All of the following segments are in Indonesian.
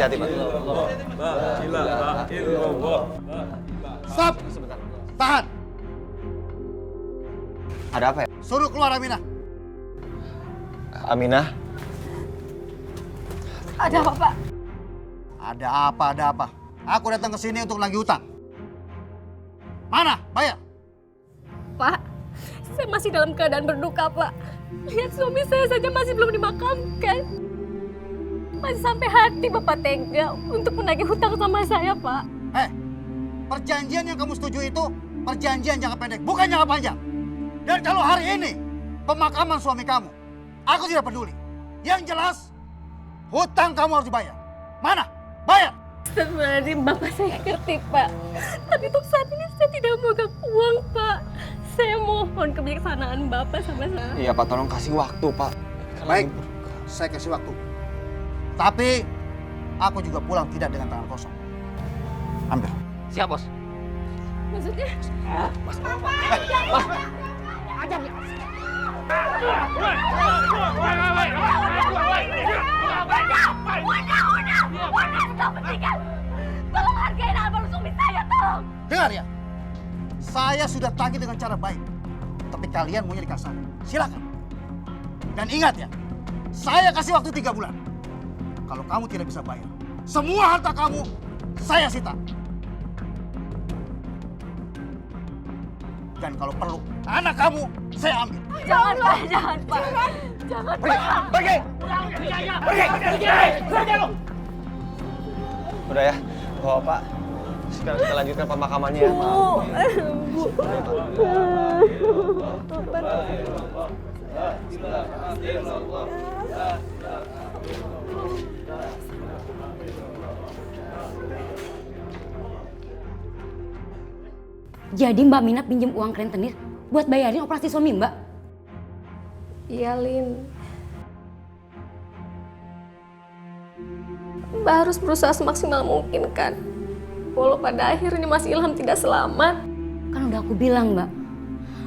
Hati-hati, Pak. Stop! Tahan! Ada apa ya? Suruh keluar Aminah. Aminah? Ada apa, Pak? Ada apa? Aku datang ke sini untuk nagih hutang. Mana? Bayar! Pak, saya masih dalam keadaan berduka, Pak. Lihat suami saya saja masih belum dimakamkan. Masih sampai hati Bapak tega untuk menagih hutang sama saya, Pak. Perjanjian yang kamu setuju itu perjanjian jangka pendek, bukan jangka panjang. Dan kalau hari ini pemakaman suami kamu, aku tidak peduli. Yang jelas, hutang kamu harus dibayar. Mana? Bayar! Sebenarnya Bapak saya ngerti, Pak. Tapi untuk saat ini saya tidak memegang uang, Pak. Saya mohon kebijaksanaan Bapak sama saya. Iya, Pak. Tolong kasih waktu, Pak. Baik, saya kasih waktu. Tapi aku juga pulang tidak dengan tangan kosong. Ambil. Siap, Bos. Maksudnya? Tolong hargain almarhum suami saya, tolong. Dengar ya, saya sudah tagih dengan cara baik. Tapi kalian maunya dikasar. Silakan. Dan ingat ya, saya kasih waktu 3 bulan. Kalau kamu tidak bisa bayar, semua harta kamu saya sita. Dan kalau perlu, anak kamu saya ambil. Jangan, Pak. Jangan, Pak. Jangan, Pak. Pergi! Udah ya, Bapak. Sekarang kita lanjutkan pemakamannya ya, Pak. Bu. Jadi Mbak Mina pinjam uang ke rentenir buat bayarin operasi suami Mbak? Iya, Lin. Mbak harus berusaha semaksimal mungkin kan. Walau pada akhirnya Mas Ilham tidak selamat. Kan udah aku bilang Mbak.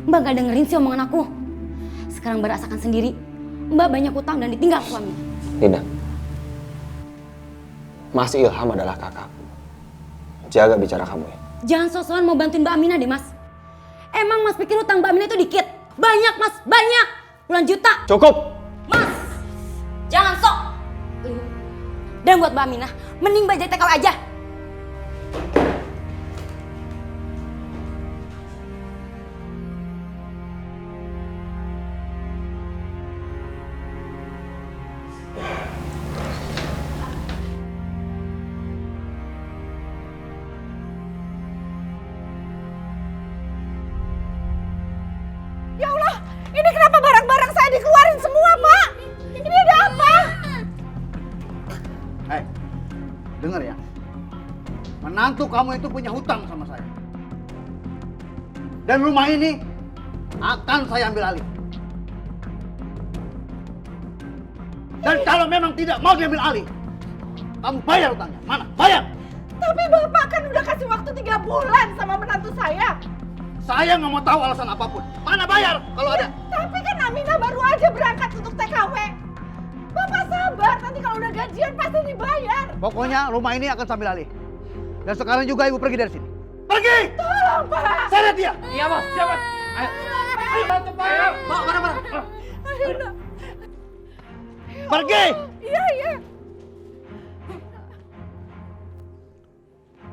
Mbak gak dengerin sih omongan aku. Sekarang Mbak rasakan sendiri. Mbak banyak utang dan ditinggal suami. Lina. Mas Ilham adalah kakakku. Jaga bicara kamu ya. Jangan sosokan mau bantuin Mbak Aminah deh Mas. Emang Mas pikir utang Mbak Aminah itu dikit? Banyak Mas, banyak. Puluhan juta. Cukup! Mas, jangan sok. Dan buat Mbak Aminah, mending Mbak jadi TKW aja. Ya Allah, ini kenapa barang-barang saya dikeluarin semua, Pak? Ini ada apa? Dengar ya. Menantu kamu itu punya hutang sama saya. Dan rumah ini akan saya ambil alih. Dan kalau memang tidak mau diambil alih, kamu bayar hutangnya. Mana? Bayar! Tapi Bapak kan udah kasih waktu 3 bulan sama menantu saya. Saya nggak mau tahu alasan apapun. Mana bayar kalau ada? Tapi kan Aminah baru aja berangkat untuk TKW. Bapak sabar, nanti kalau udah gajian pasti dibayar. Pokoknya rumah ini akan saya ambil alih. Dan sekarang juga ibu pergi dari sini. Pergi! Tolong, Pak. Saya lihat dia. Iya, Bos. Siap, Bos. Ayo. Ayo, bantu, Pak. Ayo. Bawa mana? Ayo, nak. Pergi! Iya, iya.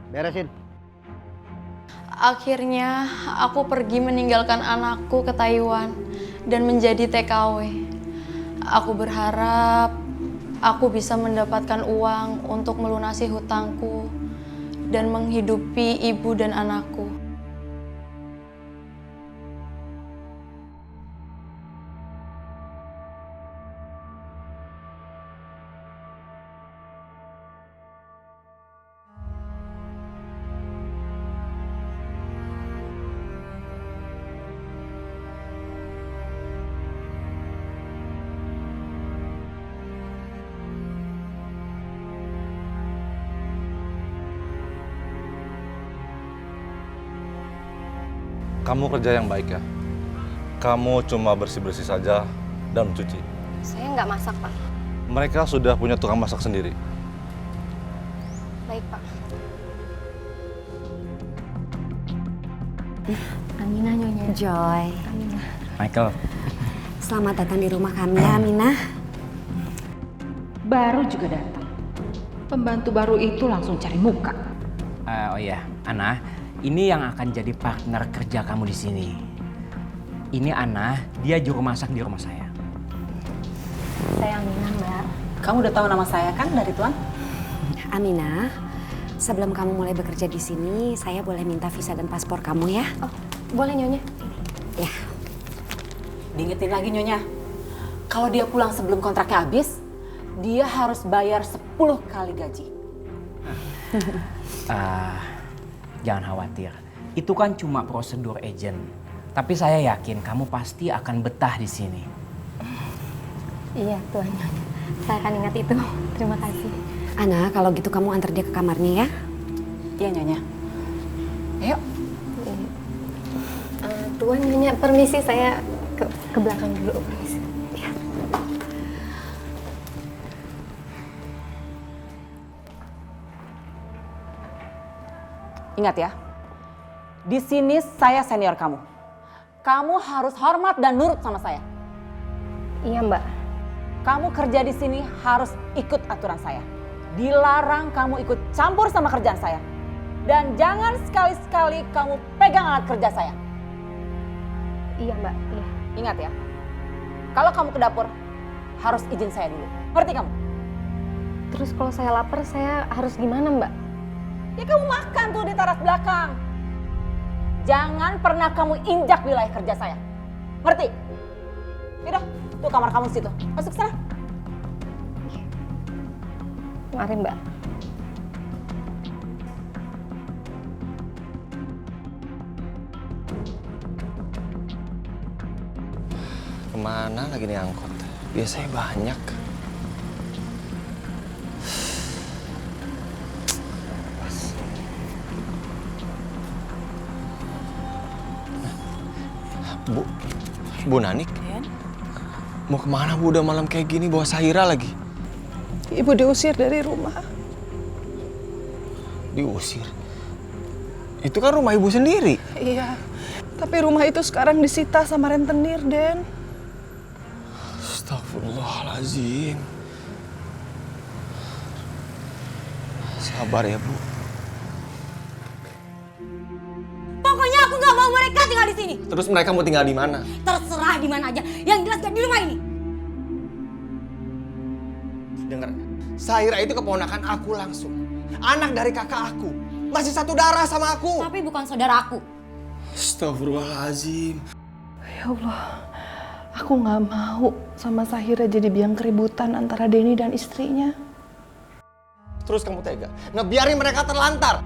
Beresin. Akhirnya aku pergi meninggalkan anakku ke Taiwan dan menjadi TKW. Aku berharap aku bisa mendapatkan uang untuk melunasi hutangku dan menghidupi ibu dan anakku. Kamu kerja yang baik ya. Kamu cuma bersih-bersih saja dan mencuci. Saya nggak masak, Pak. Mereka sudah punya tukang masak sendiri. Baik, Pak. Aminah, Nyonya. Joy, Aminah. Michael, selamat datang di rumah kami ya, Aminah. Baru juga datang. Pembantu baru itu langsung cari muka. oh iya, Ana, ini yang akan jadi partner kerja kamu di sini. Ini Ana, dia juru masak di rumah saya. Saya Aminah, Mbak. Kamu udah tahu nama saya kan dari Tuan? Aminah, sebelum kamu mulai bekerja di sini, saya boleh minta visa dan paspor kamu ya? Oh, boleh Nyonya. Ya. Diingetin lagi Nyonya, kalau dia pulang sebelum kontraknya habis, dia harus bayar 10 kali gaji. Jangan khawatir, itu kan cuma prosedur agent. Tapi saya yakin kamu pasti akan betah di sini. Iya, Tuan Nyonya. Saya akan ingat itu. Terima kasih. Ana, kalau gitu kamu antar dia ke kamarnya ya? Iya Nyonya. Ayo. Tuan Nyonya, permisi saya ke belakang dulu. Permisi. Ya. Ingat ya, di sini saya senior kamu. Kamu harus hormat dan nurut sama saya. Iya, Mbak. Kamu kerja di sini harus ikut aturan saya. Dilarang kamu ikut campur sama kerjaan saya. Dan jangan sekali-sekali kamu pegang alat kerja saya. Iya, Mbak. Iya. Ingat ya, kalau kamu ke dapur harus izin saya dulu. Ngerti kamu? Terus kalau saya lapar, saya harus gimana, Mbak? Ya kamu makan tuh di teras belakang. Jangan pernah kamu injak wilayah kerja saya. Ngerti? Yaudah, tuh kamar kamu di situ. Masuk sana. Mari, Mbak. Kemana lagi nih angkot? Biasanya banyak. Bu Nanik, mau kemana Bu? Udah malam kayak gini bawa Sahira lagi. Ibu diusir dari rumah. Diusir? Itu kan rumah ibu sendiri. Iya, tapi rumah itu sekarang disita sama rentenir, Den. Astagfirullahaladzim. Sabar ya Bu. Pokoknya aku nggak mau mereka tinggal di sini. Terus mereka mau tinggal di mana? Terserah di mana aja. Yang jelas gak di rumah ini. Dengar, Sahira itu keponakan aku langsung. Anak dari kakak aku. Masih satu darah sama aku. Tapi bukan saudara aku. Astagfirullahaladzim. Ya Allah, aku nggak mau sama Sahira jadi biang keributan antara Denny dan istrinya. Terus kamu tega ngebiarin mereka terlantar.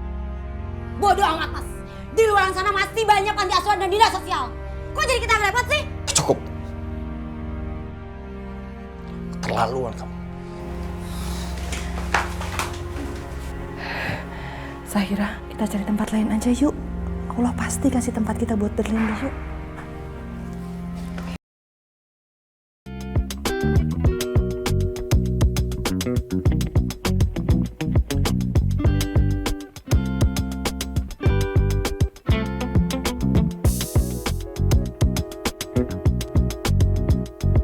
Bodoh amat, Mas. Di luar sana masih banyak panti asuhan dan dinas sosial. Kok jadi kita yang repot sih? Cukup. Keterlaluan kamu. Sahira, kita cari tempat lain aja yuk. Allah pasti kasih tempat kita buat berlindung yuk.